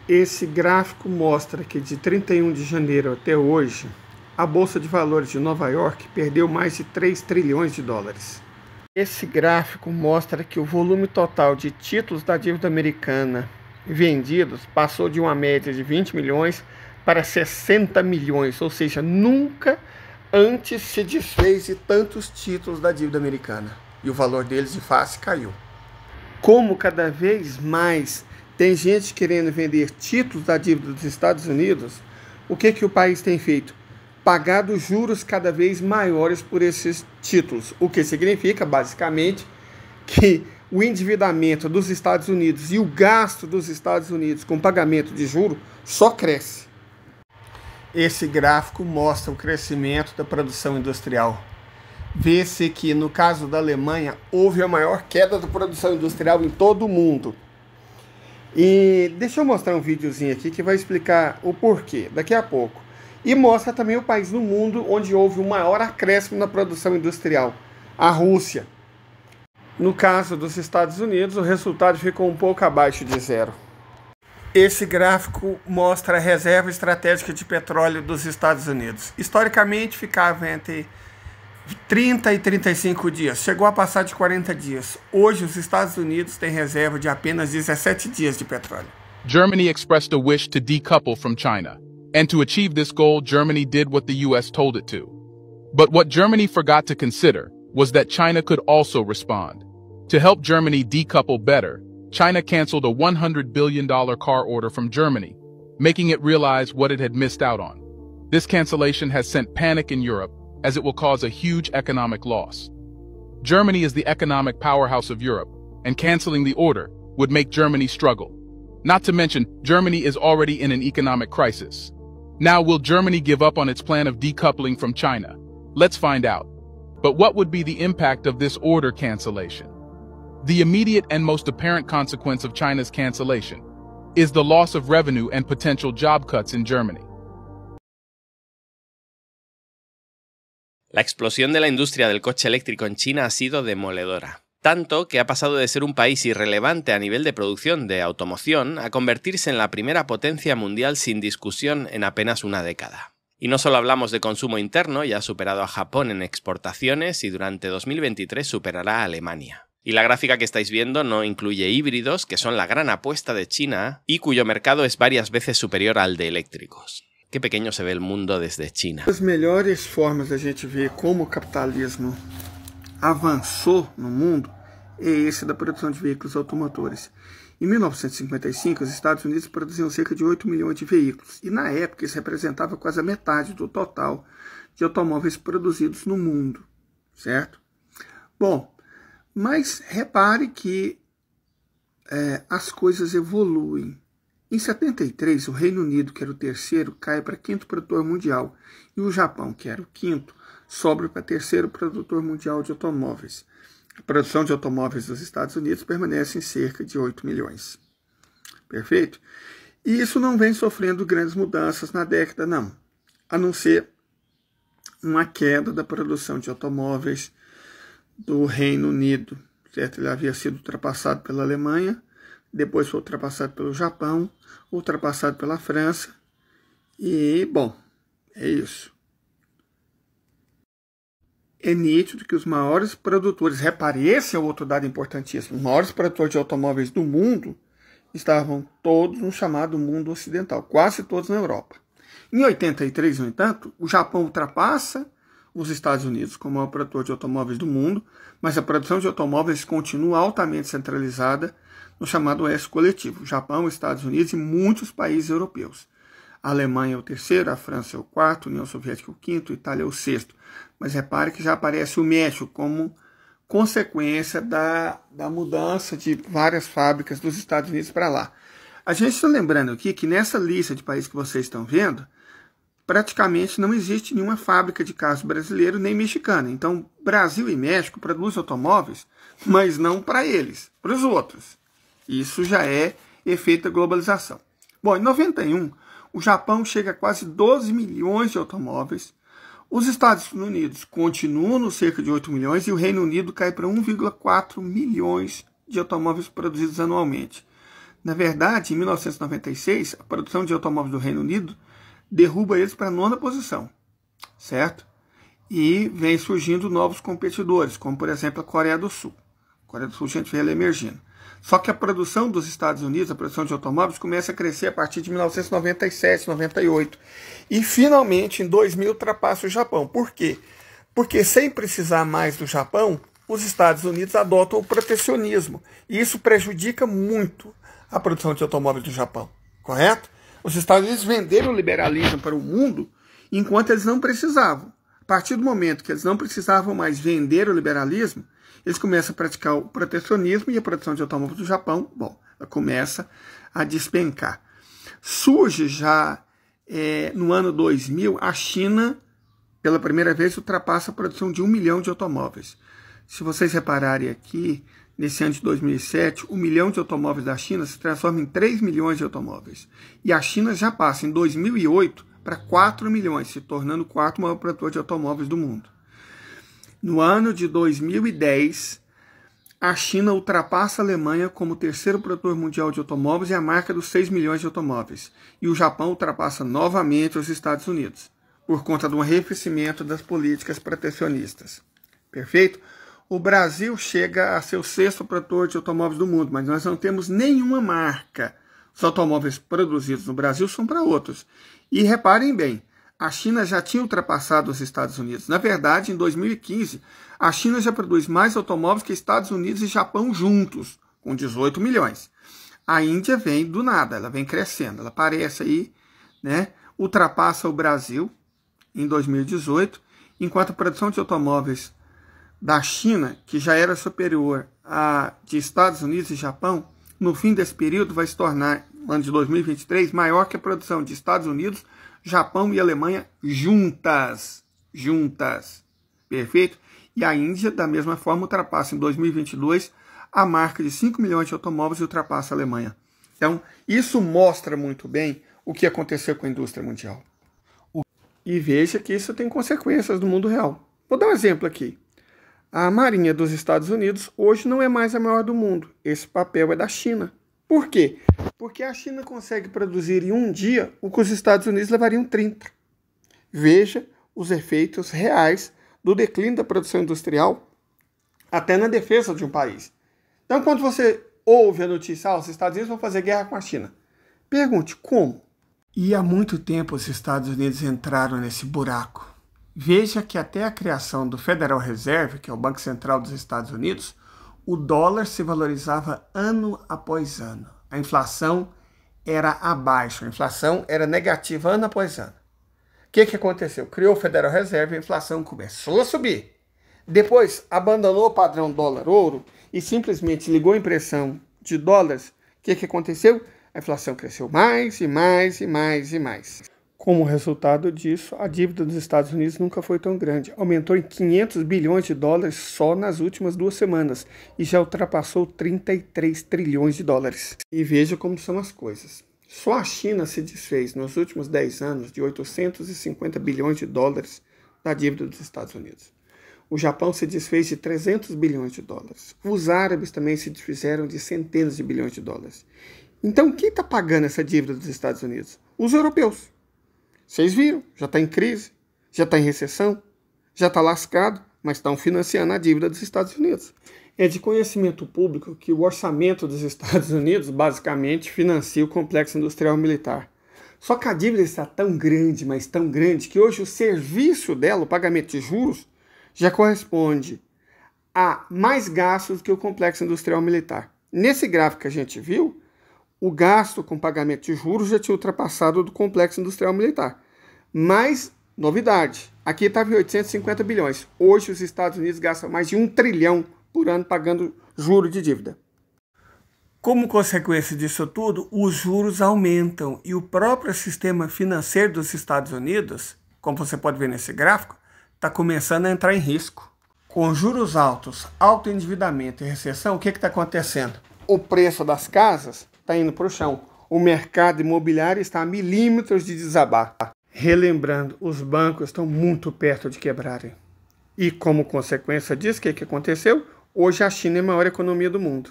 Esse gráfico mostra que de 31 de janeiro até hoje, a Bolsa de Valores de Nova York perdeu mais de 3 trilhões de dólares. Esse gráfico mostra que o volume total de títulos da dívida americana vendidos passou de uma média de 20 milhões para 60 milhões, ou seja, nunca antes se desfez de tantos títulos da dívida americana e o valor deles de face caiu. Como cada vez mais tem gente querendo vender títulos da dívida dos Estados Unidos, o que o país tem feito? Pagado juros cada vez maiores por esses títulos, o que significa, basicamente, que o endividamento dos Estados Unidos e o gasto dos Estados Unidos com pagamento de juros só cresce. Esse gráfico mostra o crescimento da produção industrial. Vê-se que, no caso da Alemanha, houve a maior queda da produção industrial em todo o mundo. E deixa eu mostrar um videozinho aqui que vai explicar o porquê daqui a pouco. E mostra também o país no mundo onde houve o maior acréscimo na produção industrial, a Rússia. No caso dos Estados Unidos, o resultado ficou um pouco abaixo de zero. Esse gráfico mostra a reserva estratégica de petróleo dos Estados Unidos. Historicamente, ficava entre 30 e 35 dias. Chegou a passar de 40 dias. Hoje, os Estados Unidos têm reserva de apenas 17 dias de petróleo. Germany expressed a wish to decouple from China. And to achieve this goal, Germany did what the US told it to. But what Germany forgot to consider was that China could also respond. To help Germany decouple better, China canceled a $100 billion car order from Germany, making it realize what it had missed out on. This cancellation has sent panic in Europe, as it will cause a huge economic loss. Germany is the economic powerhouse of Europe, and canceling the order would make Germany struggle. Not to mention, Germany is already in an economic crisis. Now, will Germany give up on its plan of decoupling from China? Let's find out. But what would be the impact of this order cancellation? The immediate and most apparent consequence of China's cancellation is the loss of revenue and potential job cuts in Germany. La explosión de la industria del coche eléctrico en China ha sido demoledora. Tanto que ha pasado de ser un país irrelevante a nivel de producción de automoción a convertirse en la primera potencia mundial sin discusión en apenas una década. Y no solo hablamos de consumo interno, ya ha superado a Japón en exportaciones y durante 2023 superará a Alemania. Y la gráfica que estáis viendo no incluye híbridos, que son la gran apuesta de China y cuyo mercado es varias veces superior al de eléctricos. Qué pequeño se ve el mundo desde China. As melhores formas da gente ver como o capitalismo avançou no mundo é esse da produção de veículos automotores. Em 1955, os Estados Unidos produziam cerca de 8 milhões de veículos, e na época isso representava quase a metade do total de automóveis produzidos no mundo, certo? Bom, mas repare que as coisas evoluem. Em 73, o Reino Unido, que era o terceiro, cai para quinto produtor mundial, e o Japão, que era o quinto, sobe para terceiro produtor mundial de automóveis. A produção de automóveis dos Estados Unidos permanece em cerca de 8 milhões. Perfeito? E isso não vem sofrendo grandes mudanças na década, não. A não ser uma queda da produção de automóveis do Reino Unido. Certo? Ele havia sido ultrapassado pela Alemanha, depois foi ultrapassado pelo Japão, ultrapassado pela França. E, bom, é isso. É nítido que os maiores produtores, repare, esse é outro dado importantíssimo, os maiores produtores de automóveis do mundo estavam todos no chamado mundo ocidental, quase todos na Europa. Em 83, no entanto, o Japão ultrapassa os Estados Unidos como o maior produtor de automóveis do mundo, mas a produção de automóveis continua altamente centralizada no chamado Oeste Coletivo, Japão, Estados Unidos e muitos países europeus. A Alemanha é o terceiro, a França é o quarto, a União Soviética é o quinto, a Itália é o sexto. Mas repare que já aparece o México como consequência da mudança de várias fábricas dos Estados Unidos para lá. A gente está lembrando aqui que nessa lista de países que vocês estão vendo, praticamente não existe nenhuma fábrica de carros brasileiro nem mexicana. Então, Brasil e México produzem automóveis, mas não para eles, para os outros. Isso já é efeito da globalização. Bom, em 91, o Japão chega a quase 12 milhões de automóveis, os Estados Unidos continuam no cerca de 8 milhões e o Reino Unido cai para 1,4 milhões de automóveis produzidos anualmente. Na verdade, em 1996, a produção de automóveis do Reino Unido derruba eles para a 9ª posição, certo? E vem surgindo novos competidores, como por exemplo a Coreia do Sul. A Coreia do Sul a gente vê ela emergindo. Só que a produção dos Estados Unidos, a produção de automóveis, começa a crescer a partir de 1997, 98. E finalmente, em 2000, ultrapassa o Japão. Por quê? Porque sem precisar mais do Japão, os Estados Unidos adotam o protecionismo. E isso prejudica muito a produção de automóveis do Japão. Correto? Os Estados Unidos venderam o liberalismo para o mundo enquanto eles não precisavam. A partir do momento que eles não precisavam mais vender o liberalismo, eles começam a praticar o protecionismo e a produção de automóveis do Japão, bom, ela começa a despencar. Surge já no ano 2000, a China, pela primeira vez, ultrapassa a produção de 1 milhão de automóveis. Se vocês repararem aqui, nesse ano de 2007, 1 milhão de automóveis da China se transforma em 3 milhões de automóveis. E a China já passa, em 2008, para 4 milhões, se tornando o 4º maior produtor de automóveis do mundo. No ano de 2010, a China ultrapassa a Alemanha como o 3º produtor mundial de automóveis e a marca dos 6 milhões de automóveis. E o Japão ultrapassa novamente os Estados Unidos, por conta do arrefecimento das políticas protecionistas. Perfeito? O Brasil chega a ser o 6º produtor de automóveis do mundo, mas nós não temos nenhuma marca. Os automóveis produzidos no Brasil são para outros. E reparem bem, a China já tinha ultrapassado os Estados Unidos. Na verdade, em 2015, a China já produz mais automóveis que Estados Unidos e Japão juntos, com 18 milhões. A Índia vem do nada, ela vem crescendo. Ela aparece aí, né, ultrapassa o Brasil em 2018, enquanto a produção de automóveis da China, que já era superior à de Estados Unidos e Japão, no fim desse período vai se tornar, no ano de 2023, maior que a produção de Estados Unidos, Japão e Alemanha juntas. Perfeito? E a Índia, da mesma forma, ultrapassa em 2022 a marca de 5 milhões de automóveis e ultrapassa a Alemanha. Então, isso mostra muito bem o que aconteceu com a indústria mundial. E veja que isso tem consequências no mundo real. Vou dar um exemplo aqui. A Marinha dos Estados Unidos hoje não é mais a maior do mundo. Esse papel é da China. Por quê? Porque a China consegue produzir em um dia o que os Estados Unidos levariam 30. Veja os efeitos reais do declínio da produção industrial até na defesa de um país. Então, quando você ouve a notícia, os Estados Unidos vão fazer guerra com a China, pergunte como. E há muito tempo os Estados Unidos entraram nesse buraco. Veja que até a criação do Federal Reserve, que é o Banco Central dos Estados Unidos, o dólar se valorizava ano após ano. A inflação era abaixo, a inflação era negativa ano após ano. O que aconteceu? Criou o Federal Reserve, a inflação começou a subir. Depois abandonou o padrão dólar-ouro e simplesmente ligou a impressão de dólares. O que aconteceu? A inflação cresceu mais e mais e mais e mais. Como resultado disso, a dívida dos Estados Unidos nunca foi tão grande. Aumentou em 500 bilhões de dólares só nas últimas 2 semanas e já ultrapassou 33 trilhões de dólares. E veja como são as coisas. Só a China se desfez nos últimos 10 anos de 850 bilhões de dólares da dívida dos Estados Unidos. O Japão se desfez de 300 bilhões de dólares. Os árabes também se desfizeram de centenas de bilhões de dólares. Então, quem está pagando essa dívida dos Estados Unidos? Os europeus. Vocês viram, já está em crise, já está em recessão, já está lascado, mas estão financiando a dívida dos Estados Unidos. É de conhecimento público que o orçamento dos Estados Unidos basicamente financia o complexo industrial militar. Só que a dívida está tão grande, mas tão grande, que hoje o serviço dela, o pagamento de juros, já corresponde a mais gastos do que o complexo industrial militar. Nesse gráfico que a gente viu, o gasto com pagamento de juros já tinha ultrapassado do complexo industrial militar. Mas, novidade, aqui estava em 850 bilhões. Hoje os Estados Unidos gastam mais de 1 trilhão por ano pagando juros de dívida. Como consequência disso tudo, os juros aumentam e o próprio sistema financeiro dos Estados Unidos, como você pode ver nesse gráfico, está começando a entrar em risco. Com juros altos, alto endividamento e recessão, o que está acontecendo? O preço das casas está indo para o chão. O mercado imobiliário está a milímetros de desabar. Relembrando, os bancos estão muito perto de quebrarem. E como consequência disso, o que aconteceu? Hoje a China é a maior economia do mundo.